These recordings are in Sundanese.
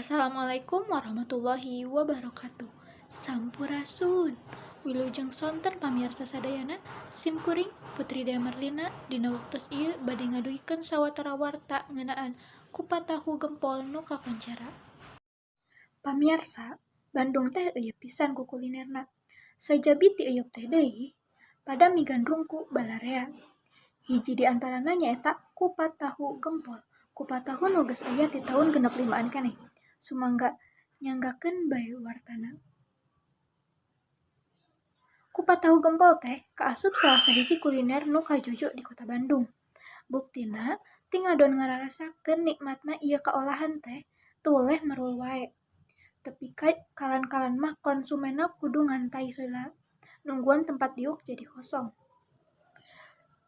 Assalamualaikum warahmatullahi wabarakatuh. Sampurasun. Wilujeng sonten pamirsa sadayana, simkuring Putri Dea Marlina dina waktos ieu bade ngaduhikeun sawatara warta ngeunaan kupat tahu gempol nu kakoncara. Pamirsa, Bandung teh eueuh pisan ku kulinerna. Sajabi ti eueup teh deui, pada migandrung ku balarea. Hiji di antarana nyaeta kupat tahu gempol. Kupat tahu nu geus aya ti taun 65-an keneh. Sumangga nyanggakeun bae wartana. Kupat tahu gempol teh kaasup salah sahiji kuliner nu kajuju di Kota Bandung. Buktina, ti ngadon ngararasakeun nikmatna ieu kaolahan teh teu weleh marul wae. Tepi kalan-kalan mah konsumenna kudu ngantai heula, nungguan tempat diuk jadi kosong.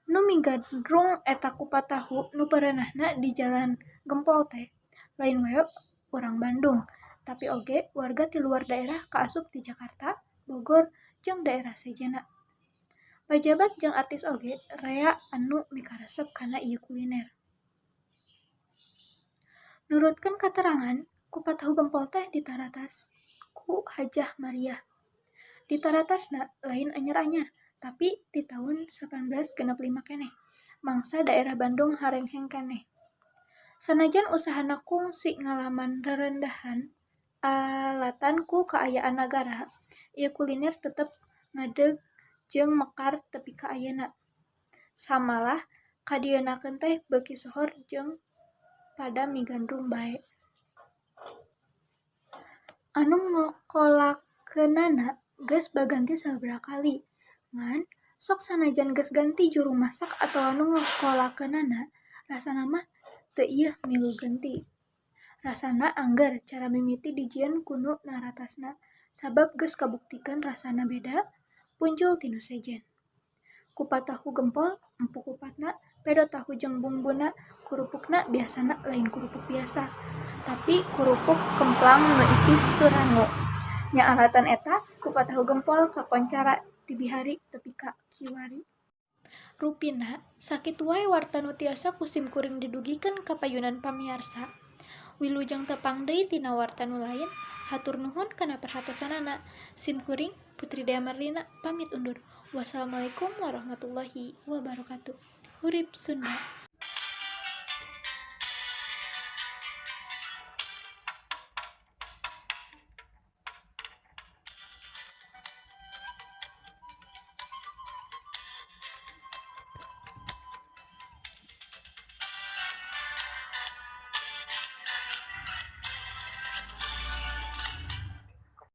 Nu migandrung eta kupat tahu nu perenahna di Jalan Gempol teh, lain wae urang Bandung, tapi oge warga ti luar daerah kaasup ti Jakarta, Bogor, jeung daerah sejenna. Pajabat jeung artis oge rea anu mikaresep kana ieu kuliner. Nurutkeun katerangan, kupat tahu gempol teh ditaratas ku Hajah Mariah. Ditaratasna lain anyar-anyar, tapi ti taun 1865 keneh. Mangsa daerah Bandung harengheng keneh. Sanajan usahana kungsi ngalaman rerendahan alatan ku kaayaan nagara, ieu kuliner tetep ngadeg jeung mekar tepi ka ayeuna. Samalah kadienakeun teh beuki sohor jeung pada migandrung bae. Anu ngokolakeunana geus baganti sababaraha kali, ngan sok sanajan geus ganti juru masak atawa nu ngokolakeunana, rasana mah teu ieuh milu geunti. Rasana angger cara mimiti dijieun ku nu naratasna, sabab geus kabuktikeun rasana beda punjul ti nu sejen. Kupat tahu gempol empuk kupatna, pedo tahu jeung bumbuna, kurupukna biasana lain kurupuk biasa, tapi kurupuk kemplang nu ipis teu rango. Nya alatan eta, kupat tahu gempol kakoncara ti bihari tepi ka kiwari. Rupina, sakitu wae warta nu tiasa ku simkuring didugikeun ka payunan pamirsa. Wilujeng tepang deui tina warta nu lain, hatur nuhun kana perhatosanana. Simkuring Putri Dea Marlina pamit undur. Wassalamualaikum warahmatullahi wabarakatuh. Hurip Sunda.